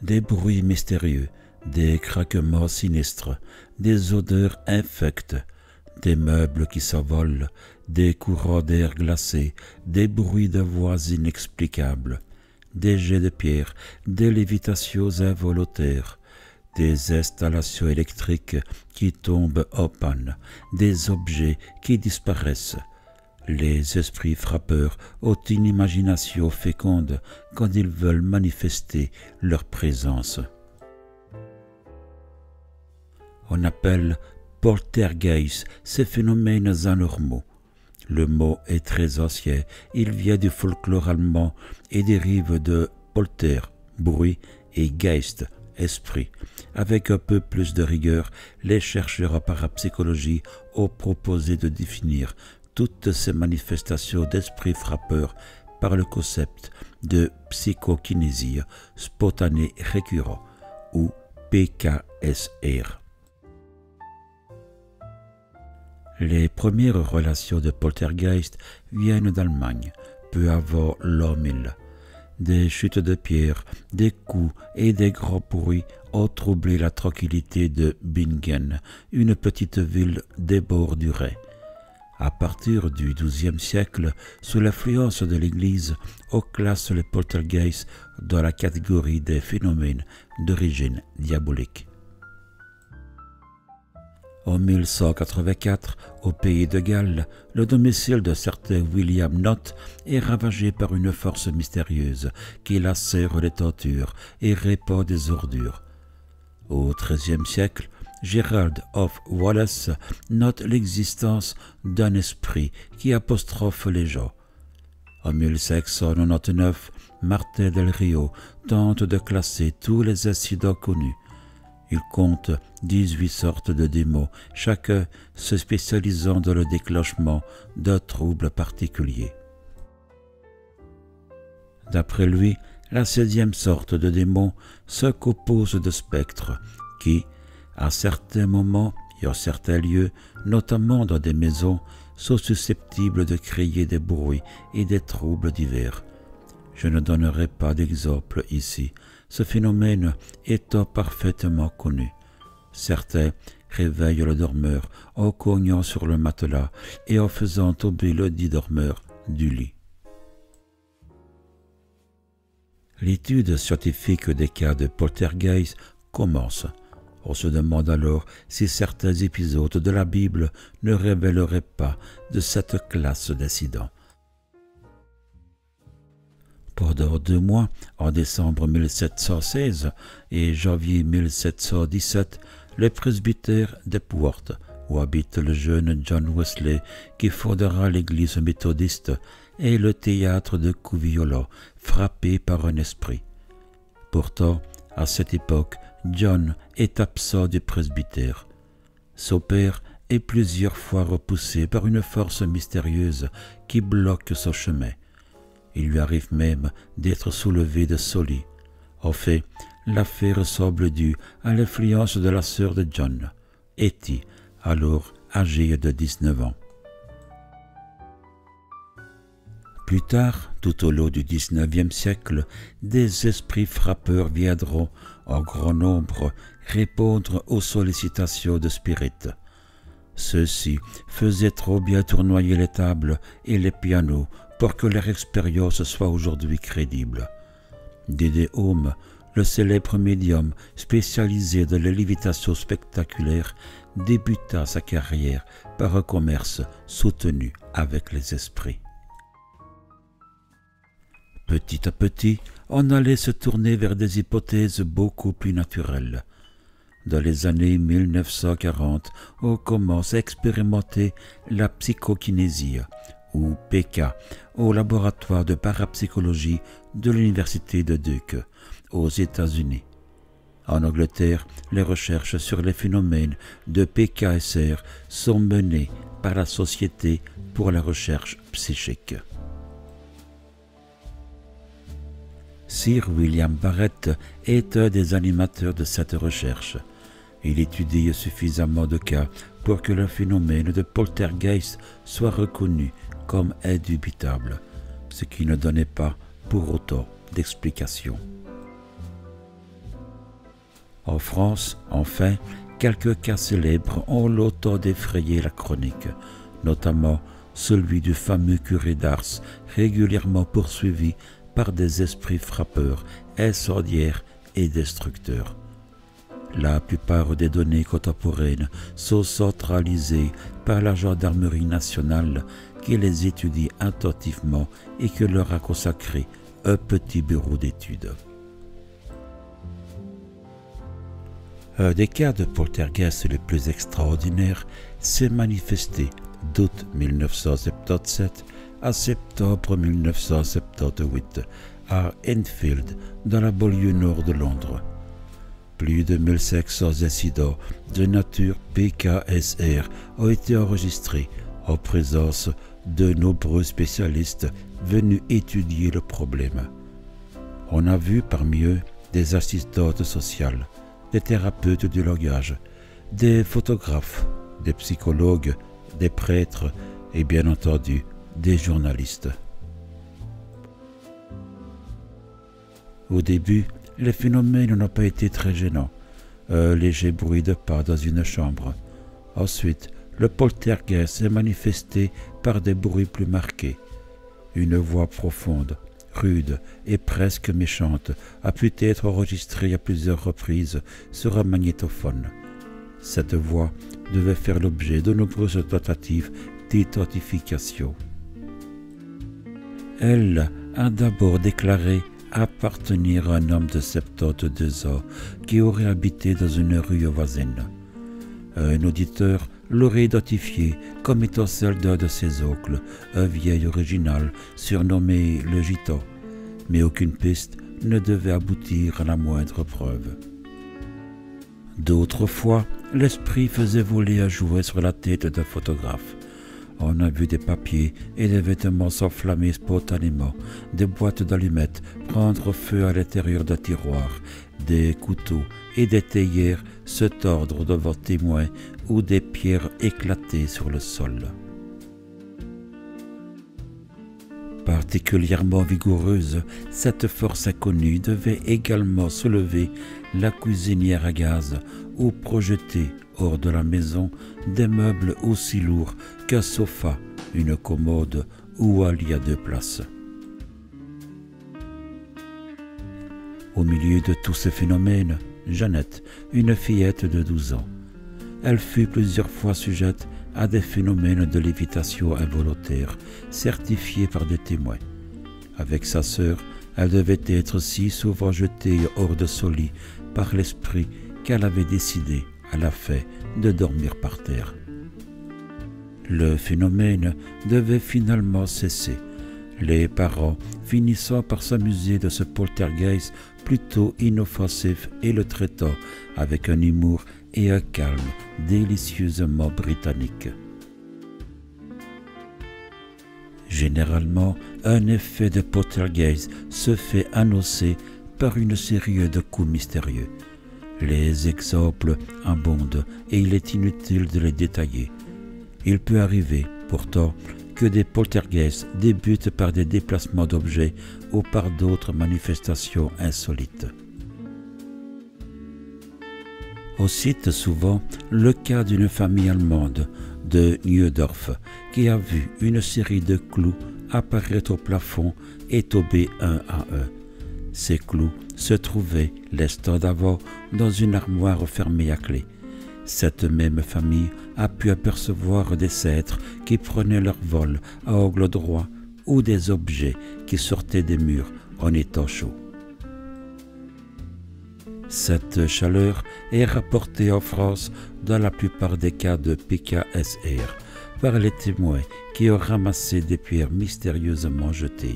des bruits mystérieux, des craquements sinistres, des odeurs infectes, des meubles qui s'envolent, des courants d'air glacés, des bruits de voix inexplicables, des jets de pierre, des lévitations involontaires, des installations électriques qui tombent en panne, des objets qui disparaissent. Les esprits frappeurs ont une imagination féconde quand ils veulent manifester leur présence. On appelle poltergeist ces phénomènes anormaux. Le mot est très ancien, il vient du folklore allemand et dérive de polter, bruit, et geist, esprit. Avec un peu plus de rigueur, les chercheurs en parapsychologie ont proposé de définir toutes ces manifestations d'esprit frappeur par le concept de psychokinésie spontanée récurrent, ou PKSR. Les premières relations de poltergeist viennent d'Allemagne, peu avant l'an 1000. Des chutes de pierre, des coups et des grands bruits ont troublé la tranquillité de Bingen, une petite ville des bords du Rhin. À partir du XIIe siècle, sous l'influence de l'Église, on classe les poltergeists dans la catégorie des phénomènes d'origine diabolique. En 1184, au pays de Galles, le domicile de certain William Knott est ravagé par une force mystérieuse qui lacère les tentures et répand des ordures. Au XIIIe siècle, Gerald of Wallace note l'existence d'un esprit qui apostrophe les gens. En 1599, Martin del Rio tente de classer tous les incidents connus. Il compte 18 sortes de démons, chacun se spécialisant dans le déclenchement d'un trouble particulier. D'après lui, la 16e sorte de démons se compose de spectres qui, à certains moments et en certains lieux, notamment dans des maisons, sont susceptibles de créer des bruits et des troubles divers. Je ne donnerai pas d'exemple ici, ce phénomène étant parfaitement connu. Certains réveillent le dormeur en cognant sur le matelas et en faisant tomber le dit dormeur du lit. L'étude scientifique des cas de poltergeist commence. On se demande alors si certains épisodes de la Bible ne révéleraient pas de cette classe d'incidents. Pendant 2 mois, en décembre 1716 et janvier 1717, le presbytère d'Epworth, où habite le jeune John Wesley, qui fondera l'église méthodiste, est le théâtre de coups violents, frappé par un esprit. Pourtant, à cette époque, John est absent du presbytère. Son père est plusieurs fois repoussé par une force mystérieuse qui bloque son chemin. Il lui arrive même d'être soulevé de son lit. En fait, l'affaire semble due à l'influence de la sœur de John, Etty, alors âgée de 19 ans. Plus tard, tout au long du XIXe siècle, des esprits frappeurs viendront en grand nombre répondre aux sollicitations de spirites. Ceux-ci faisaient trop bien tournoyer les tables et les pianos pour que leur expérience soit aujourd'hui crédible. D.D. Home, le célèbre médium spécialisé dans les lévitations spectaculaires, débuta sa carrière par un commerce soutenu avec les esprits. Petit à petit, on allait se tourner vers des hypothèses beaucoup plus naturelles. Dans les années 1940, on commence à expérimenter la psychokinésie, ou PK, au laboratoire de parapsychologie de l'Université de Duke, aux États-Unis. En Angleterre, les recherches sur les phénomènes de PKSR sont menées par la Société pour la recherche psychique. Sir William Barrett est un des animateurs de cette recherche. Il étudie suffisamment de cas pour que le phénomène de poltergeist soit reconnu comme indubitable, ce qui ne donnait pas pour autant d'explication. En France, enfin, quelques cas célèbres ont l'autant d'effrayer la chronique, notamment celui du fameux curé d'Ars, régulièrement poursuivi par des esprits frappeurs, incendiaires et destructeurs. La plupart des données contemporaines sont centralisées par la Gendarmerie nationale qui les étudie attentivement et qui leur a consacré un petit bureau d'études. Un des cas de poltergeist les plus extraordinaires s'est manifesté d'août 1977 à septembre 1978 à Enfield, dans la banlieue nord de Londres. Plus de 1500 incidents de nature PKSR ont été enregistrés en présence de nombreux spécialistes venus étudier le problème. On a vu parmi eux des assistantes sociales, des thérapeutes du langage, des photographes, des psychologues, des prêtres et bien entendu des journalistes. Au début, les phénomènes n'ont pas été très gênants. Un léger bruit de pas dans une chambre. Ensuite, le poltergeist est manifesté par des bruits plus marqués. Une voix profonde, rude et presque méchante a pu être enregistrée à plusieurs reprises sur un magnétophone. Cette voix devait faire l'objet de nombreuses tentatives d'identification. Elle a d'abord déclaré appartenir à un homme de 72 ans qui aurait habité dans une rue voisine. Un auditeur l'aurait identifié comme étant celle d'un de ses oncles, un vieil original surnommé le Gitan, mais aucune piste ne devait aboutir à la moindre preuve. D'autres fois, l'esprit faisait voler un jouet sur la tête d'un photographe. On a vu des papiers et des vêtements s'enflammer spontanément, des boîtes d'allumettes prendre feu à l'intérieur d'un tiroir, des couteaux et des théières se tordre devant témoins ou des pierres éclater sur le sol. Particulièrement vigoureuse, cette force inconnue devait également soulever la cuisinière à gaz ou projeter hors de la maison des meubles aussi lourds qu'un sofa, une commode ou un lit à 2 places. Au milieu de tous ces phénomènes, Jeannette, une fillette de 12 ans. Elle fut plusieurs fois sujette à des phénomènes de lévitation involontaire, certifiés par des témoins. Avec sa sœur, elle devait être si souvent jetée hors de son lit par l'esprit qu'elle avait décidé, à la fin, de dormir par terre. Le phénomène devait finalement cesser, les parents finissant par s'amuser de ce poltergeist plutôt inoffensif et le traitant avec un humour et un calme délicieusement britannique. Généralement, un effet de poltergeist se fait annoncer par une série de coups mystérieux. Les exemples abondent et il est inutile de les détailler. Il peut arriver, pourtant, que des poltergeists débutent par des déplacements d'objets ou par d'autres manifestations insolites. On cite souvent le cas d'une famille allemande de Nieudorf qui a vu une série de clous apparaître au plafond et tomber un à un. Ces clous se trouvaient, l'instant d'avant, dans une armoire fermée à clé. Cette même famille a pu apercevoir des cèdres qui prenaient leur vol à angle droit ou des objets qui sortaient des murs en étant chauds. Cette chaleur est rapportée en France dans la plupart des cas de PKSR par les témoins qui ont ramassé des pierres mystérieusement jetées.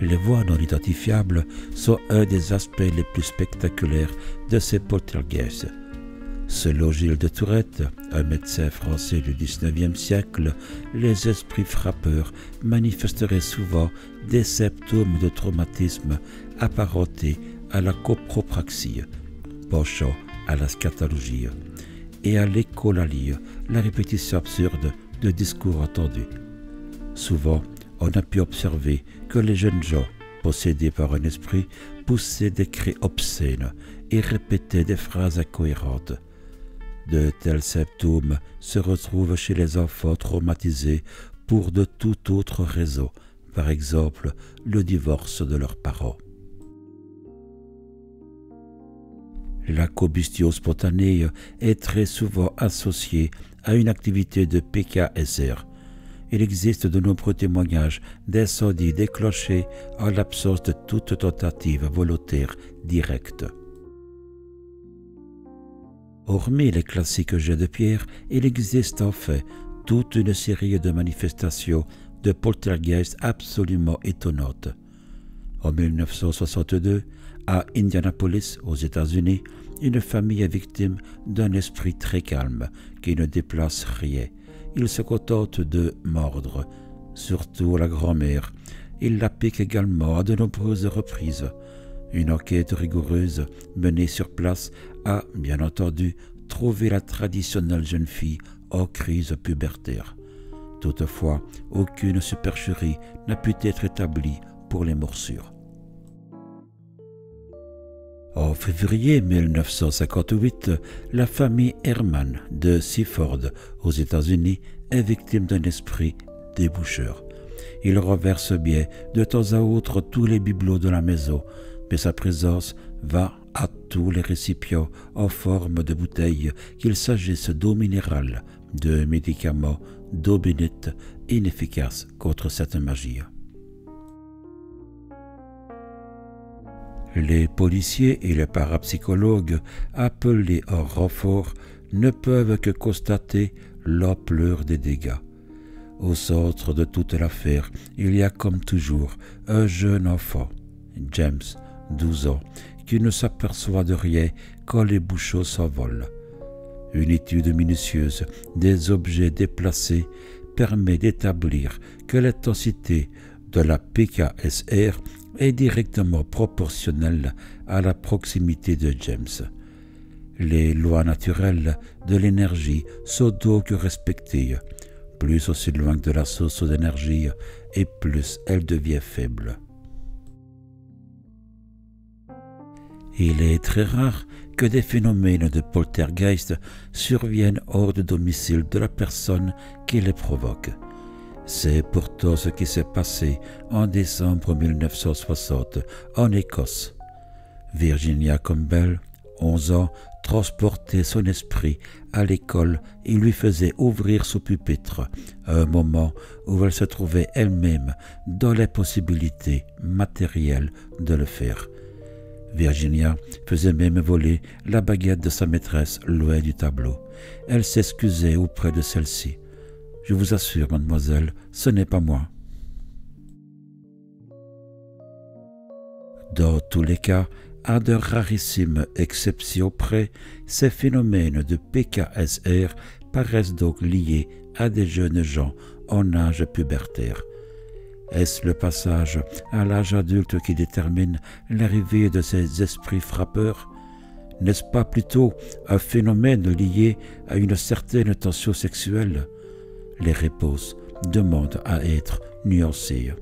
Les voix non identifiables sont un des aspects les plus spectaculaires de ces poltergeists. Selon Gilles de Tourette, un médecin français du XIXe siècle, les esprits frappeurs manifesteraient souvent des symptômes de traumatisme apparentés à la copropraxie, penchant à la scatologie, et à l'écholalie, la répétition absurde de discours entendus. Souvent, on a pu observer que les jeunes gens, possédés par un esprit, poussaient des cris obscènes et répétaient des phrases incohérentes. De tels symptômes se retrouvent chez les enfants traumatisés pour de toute autre raison, par exemple le divorce de leurs parents. La combustion spontanée est très souvent associée à une activité de PKSR. Il existe de nombreux témoignages d'incendies déclenchés en l'absence de toute tentative volontaire directe. Hormis les classiques jets de pierre, il existe en fait toute une série de manifestations de poltergeist absolument étonnantes. En 1962, à Indianapolis, aux États-Unis, une famille est victime d'un esprit très calme qui ne déplace rien. Il se contente de mordre, surtout la grand-mère. Il la pique également à de nombreuses reprises. Une enquête rigoureuse menée sur place a, bien entendu, trouvé la traditionnelle jeune fille en crise pubertaire. Toutefois, aucune supercherie n'a pu être établie pour les morsures. En février 1958, la famille Herman de Seaford, aux États-Unis, est victime d'un esprit déboucheur. Il renverse bien de temps à autre tous les bibelots de la maison, mais sa présence va à tous les récipients en forme de bouteilles, qu'il s'agisse d'eau minérale, de médicaments, d'eau bénite, inefficaces contre cette magie. Les policiers et les parapsychologues appelés en renfort ne peuvent que constater l'ampleur des dégâts. Au centre de toute l'affaire, il y a comme toujours un jeune enfant, James, 12 ans, qui ne s'aperçoit de rien quand les bouchons s'envolent. Une étude minutieuse des objets déplacés permet d'établir que l'intensité de la PKSR est directement proportionnelle à la proximité de James. Les lois naturelles de l'énergie sont donc respectées. Plus on s'éloigne de la source d'énergie, et plus elle devient faible. Il est très rare que des phénomènes de poltergeist surviennent hors du domicile de la personne qui les provoque. C'est pourtant ce qui s'est passé en décembre 1960 en Écosse. Virginia Campbell, 11 ans, transportait son esprit à l'école et lui faisait ouvrir son pupitre, à un moment où elle se trouvait elle-même dans l'impossibilité matérielle de le faire. Virginia faisait même voler la baguette de sa maîtresse loin du tableau. Elle s'excusait auprès de celle-ci. « Je vous assure, mademoiselle, ce n'est pas moi. » Dans tous les cas, à de rarissimes exceptions près, ces phénomènes de PKSR paraissent donc liés à des jeunes gens en âge pubertaire. Est-ce le passage à l'âge adulte qui détermine l'arrivée de ces esprits frappeurs? N'est-ce pas plutôt un phénomène lié à une certaine tension sexuelle? Les réponses demandent à être nuancées.